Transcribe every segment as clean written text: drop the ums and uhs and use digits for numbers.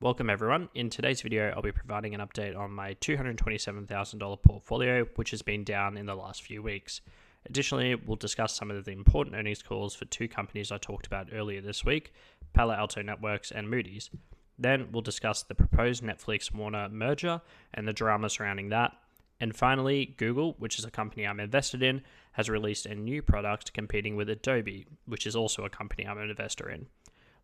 Welcome everyone. In today's video, I'll be providing an update on my $227,000 portfolio, which has been down in the last few weeks. Additionally, we'll discuss some of the important earnings calls for two companies I talked about earlier this week, Palo Alto Networks and Moody's. Then we'll discuss the proposed Netflix-Warner merger and the drama surrounding that. And finally, Google, which is a company I'm invested in, has released a new product competing with Adobe, which is also a company I'm an investor in.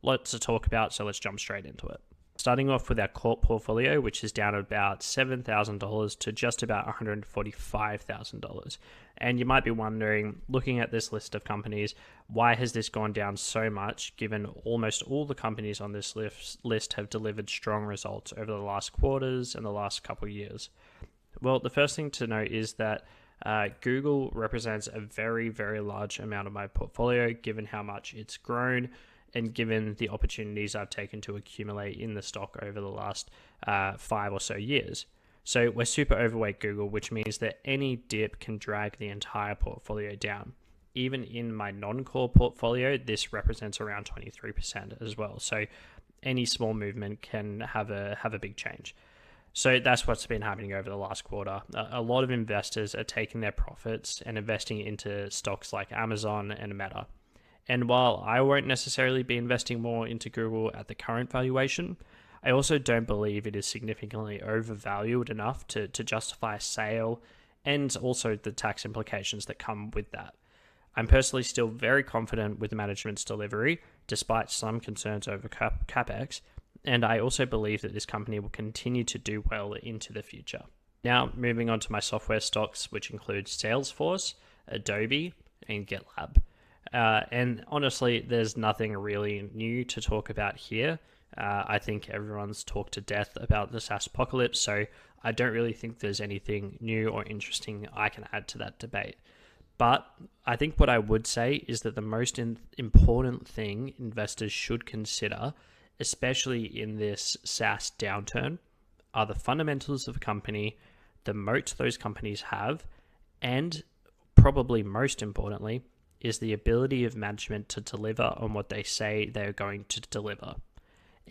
Lots to talk about, so let's jump straight into it. Starting off with our core portfolio, which is down about $7,000 to just about $145,000. And you might be wondering, looking at this list of companies, why has this gone down so much, given almost all the companies on this list have delivered strong results over the last quarters and the last couple of years? Well, the first thing to note is that Google represents a very, very large amount of my portfolio, given how much it's grown and given the opportunities I've taken to accumulate in the stock over the last 5 or so years. So we're super overweight Google, which means that any dip can drag the entire portfolio down. Even in my non-core portfolio, this represents around 23% as well. So any small movement can have a big change. So that's what's been happening over the last quarter. A lot of investors are taking their profits and investing into stocks like Amazon and Meta. And while I won't necessarily be investing more into Google at the current valuation, I also don't believe it is significantly overvalued enough to justify a sale, and also the tax implications that come with that. I'm personally still very confident with management's delivery, despite some concerns over capex, and I also believe that this company will continue to do well into the future. Now, moving on to my software stocks, which include Salesforce, Adobe, and Gitlab. And honestly, there's nothing really new to talk about here. I think everyone's talked to death about the Saas-pocalypse, so I don't really think there's anything new or interesting I can add to that debate. But I think what I would say is that the most important thing investors should consider, especially in this SaaS downturn, are the fundamentals of a company, the moat those companies have, and probably most importantly, is the ability of management to deliver on what they say they're going to deliver.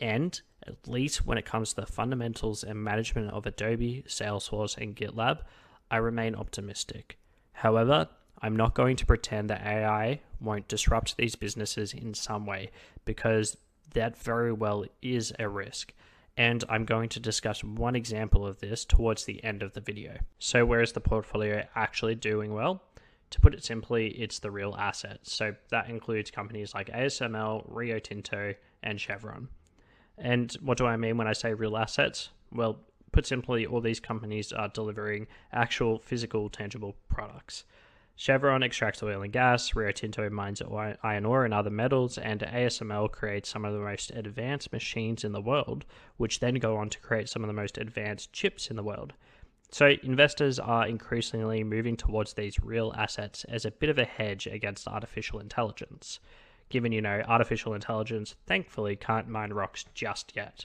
And at least when it comes to the fundamentals and management of Adobe, Salesforce, and Gitlab, I remain optimistic. However, I'm not going to pretend that AI won't disrupt these businesses in some way, because that very well is a risk. And I'm going to discuss one example of this towards the end of the video. So where is the portfolio actually doing well? To put it simply, it's the real assets. So that includes companies like ASML, Rio Tinto, and Chevron. And what do I mean when I say real assets? Well, put simply, all these companies are delivering actual physical, tangible products. Chevron extracts oil and gas, Rio Tinto mines iron ore and other metals, and ASML creates some of the most advanced machines in the world, which then go on to create some of the most advanced chips in the world. So investors are increasingly moving towards these real assets as a bit of a hedge against artificial intelligence, given, artificial intelligence thankfully can't mine rocks just yet.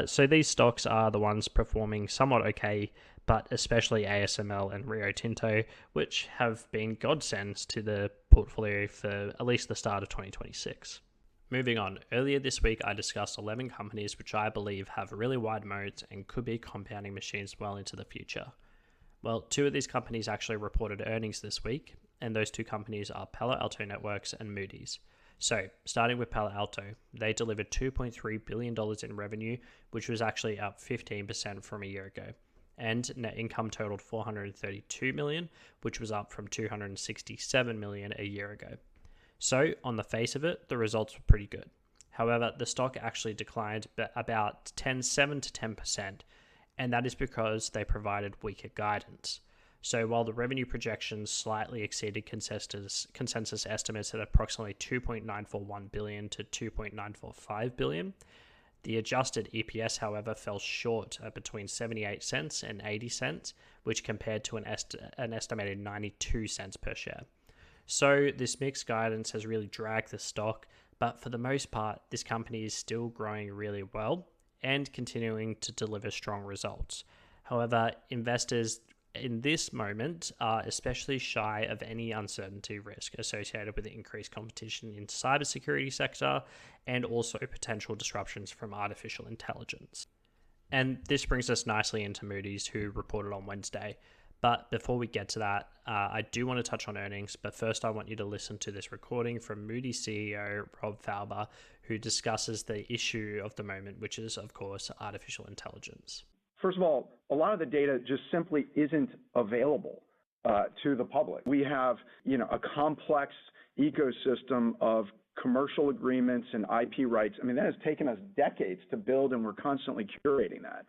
So these stocks are the ones performing somewhat okay, but especially ASML and Rio Tinto, which have been godsends to the portfolio for at least the start of 2026. Moving on, earlier this week I discussed 11 companies which I believe have really wide moats and could be compounding machines well into the future. Well, 2 of these companies actually reported earnings this week, and those 2 companies are Palo Alto Networks and Moody's. So, starting with Palo Alto, they delivered $2.3 billion in revenue, which was actually up 15% from a year ago. And net income totaled $432 million, which was up from $267 million a year ago. So, on the face of it, the results were pretty good. However, the stock actually declined about 7 to 10%, and that is because they provided weaker guidance. So, while the revenue projections slightly exceeded consensus estimates at approximately $2.941 billion to $2.945 billion, the adjusted EPS, however, fell short at between 78 cents and 80 cents, which compared to an estimated 92 cents per share. So this mixed guidance has really dragged the stock, but for the most part, this company is still growing really well and continuing to deliver strong results. However, investors in this moment are especially shy of any uncertainty risk associated with the increased competition in cybersecurity sector and also potential disruptions from artificial intelligence. And this brings us nicely into Moody's, who reported on Wednesday. But before we get to that, I do want to touch on earnings. But first, I want you to listen to this recording from Moody's CEO, Rob Fauber, who discusses the issue of the moment, which is, of course, artificial intelligence. First of all, a lot of the data just simply isn't available to the public. We have, a complex ecosystem of commercial agreements and IP rights. I mean, that has taken us decades to build, and we're constantly curating that.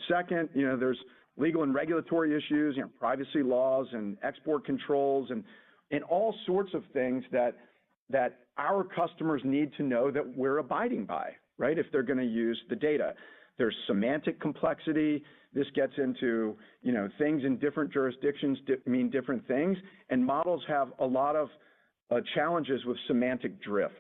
Second, there's legal and regulatory issues, privacy laws and export controls and all sorts of things that our customers need to know that we're abiding by, right, if they're going to use the data. There's semantic complexity. This gets into, things in different jurisdictions mean different things, and models have a lot of challenges with semantic drift.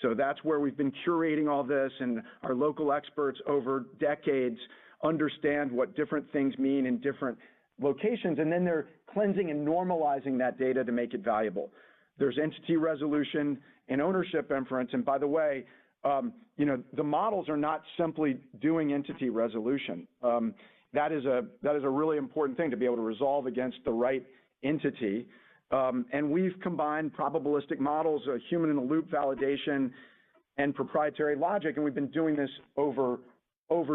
So that's where we've been curating all this, and our local experts over decades understand what different things mean in different locations, and then they're cleansing and normalizing that data to make it valuable. There's entity resolution and ownership inference, and by the way, the models are not simply doing entity resolution. That is a really important thing to be able to resolve against the right entity. And we've combined probabilistic models, human-in-the-loop validation, and proprietary logic, and we've been doing this over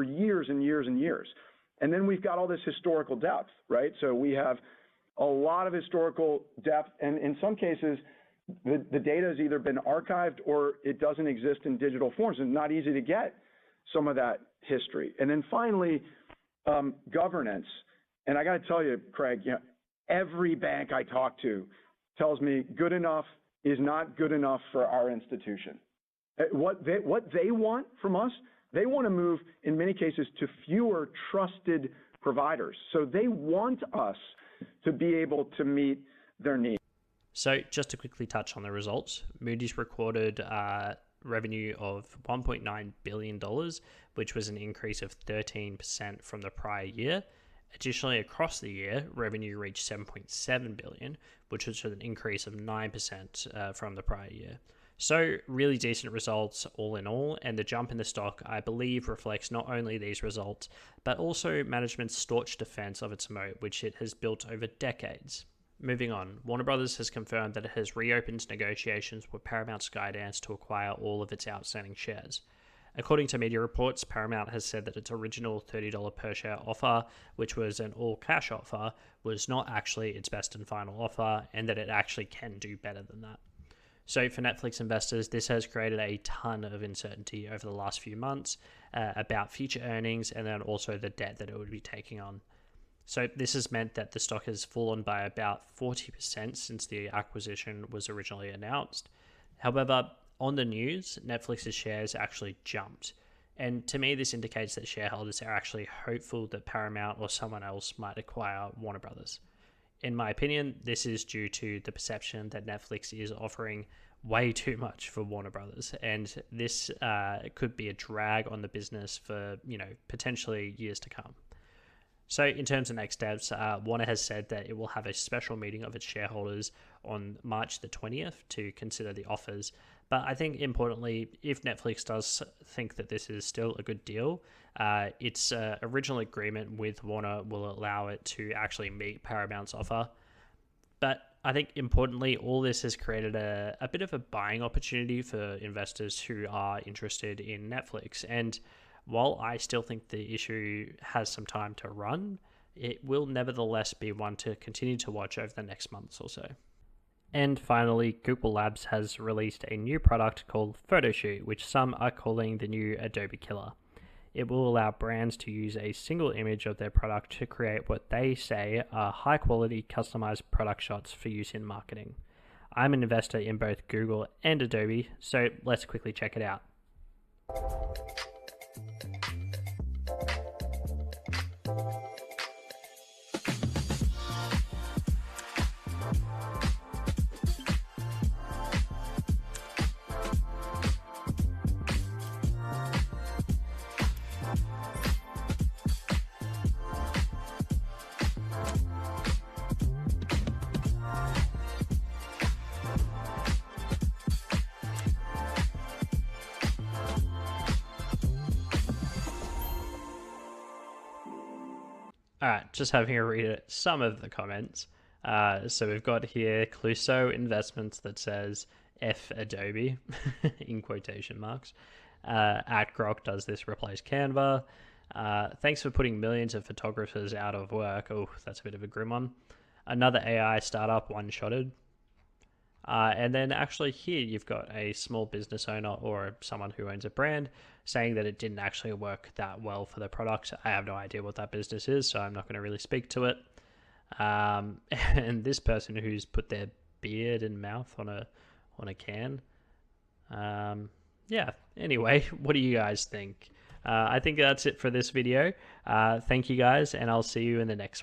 years and years and years. And then we've got all this historical depth, right? So we have a lot of historical depth, and in some cases, the data has either been archived or it doesn't exist in digital forms. It's not easy to get some of that history. And then finally, governance. And I got to tell you, Craig, every bank I talk to tells me good enough is not good enough for our institution. What they want from us, they want to move, in many cases, to fewer trusted providers. So they want us to be able to meet their needs. So just to quickly touch on the results, Moody's recorded revenue of $1.9 billion, which was an increase of 13% from the prior year. Additionally, across the year, revenue reached $7.7 billion, which was an increase of 9% from the prior year. So really decent results all in all, and the jump in the stock, I believe, reflects not only these results, but also management's staunch defense of its moat, which it has built over decades. Moving on, Warner Brothers has confirmed that it has reopened negotiations with Paramount Skydance to acquire all of its outstanding shares. According to media reports, Paramount has said that its original $30 per share offer, which was an all-cash offer, was not actually its best and final offer, and that it actually can do better than that. So for Netflix investors, this has created a ton of uncertainty over the last few months about future earnings and then also the debt that it would be taking on. So this has meant that the stock has fallen by about 40% since the acquisition was originally announced. However, on the news, Netflix's shares actually jumped. And to me, this indicates that shareholders are actually hopeful that Paramount or someone else might acquire Warner Brothers. In my opinion, this is due to the perception that Netflix is offering way too much for Warner Brothers, and this could be a drag on the business for, potentially years to come. So in terms of next steps, Warner has said that it will have a special meeting of its shareholders on March the 20th to consider the offers. But I think importantly, if Netflix does think that this is still a good deal, its original agreement with Warner will allow it to actually meet Paramount's offer. But I think importantly, all this has created a bit of a buying opportunity for investors who are interested in Netflix. And while I still think the issue has some time to run, it will nevertheless be one to continue to watch over the next months or so. And finally, Google Labs has released a new product called Photoshoot, which some are calling the new Adobe killer. It will allow brands to use a single image of their product to create what they say are high-quality customized product shots for use in marketing. I'm an investor in both Google and Adobe, so let's quickly check it out. All right, just having a read at some of the comments. So we've got here Clouseau Investments that says F Adobe in quotation marks. At Grok does this replace Canva. Thanks for putting millions of photographers out of work. Oh, that's a bit of a grim one. Another AI startup one-shotted. And then actually here you've got a small business owner or someone who owns a brand saying that it didn't actually work that well for the product. I have no idea what that business is, so I'm not going to really speak to it. And this person who's put their beard and mouth on a can. Yeah, anyway, what do you guys think? I think that's it for this video. Thank you guys, and I'll see you in the next one.